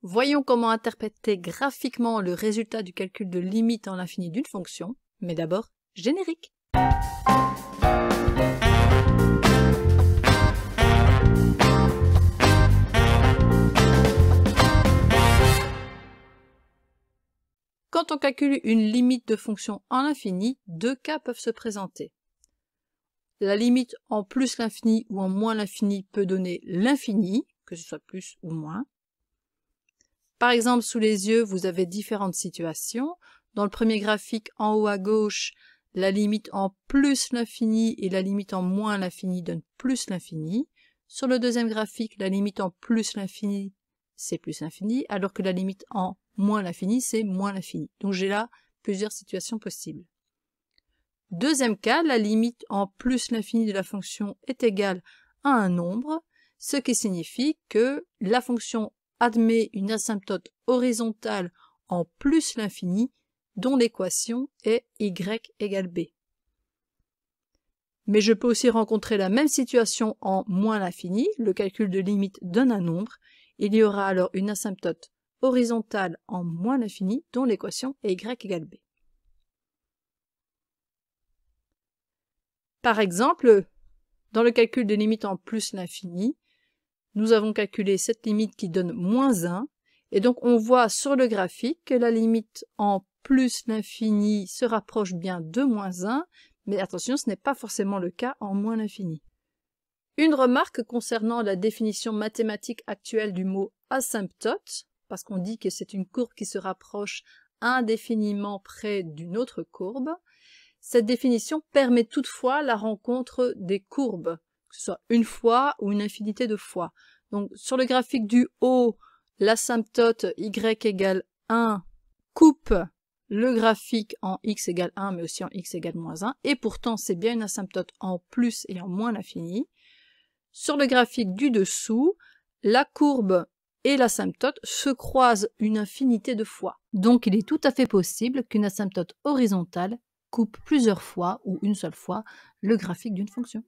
Voyons comment interpréter graphiquement le résultat du calcul de limite en l'infini d'une fonction, mais d'abord, générique. Quand on calcule une limite de fonction en l'infini, deux cas peuvent se présenter. La limite en plus l'infini ou en moins l'infini peut donner l'infini, que ce soit plus ou moins. Par exemple, sous les yeux, vous avez différentes situations. Dans le premier graphique, en haut à gauche, la limite en plus l'infini et la limite en moins l'infini donnent plus l'infini. Sur le deuxième graphique, la limite en plus l'infini, c'est plus l'infini, alors que la limite en moins l'infini, c'est moins l'infini. Donc j'ai là plusieurs situations possibles. Deuxième cas, la limite en plus l'infini de la fonction est égale à un nombre, ce qui signifie que la fonction admet une asymptote horizontale en plus l'infini dont l'équation est y égale b. Mais je peux aussi rencontrer la même situation en moins l'infini, le calcul de limite donne un nombre, il y aura alors une asymptote horizontale en moins l'infini dont l'équation est y égale b. Par exemple, dans le calcul de limite en plus l'infini, nous avons calculé cette limite qui donne moins 1, et donc on voit sur le graphique que la limite en plus l'infini se rapproche bien de moins 1, mais attention, ce n'est pas forcément le cas en moins l'infini. Une remarque concernant la définition mathématique actuelle du mot asymptote, parce qu'on dit que c'est une courbe qui se rapproche indéfiniment près d'une autre courbe. Cette définition permet toutefois la rencontre des courbes, que ce soit une fois ou une infinité de fois. Donc sur le graphique du haut, l'asymptote y égale 1 coupe le graphique en x égale 1, mais aussi en x égale moins 1, et pourtant c'est bien une asymptote en plus et en moins l'infini. Sur le graphique du dessous, la courbe et l'asymptote se croisent une infinité de fois. Donc il est tout à fait possible qu'une asymptote horizontale coupe plusieurs fois ou une seule fois le graphique d'une fonction.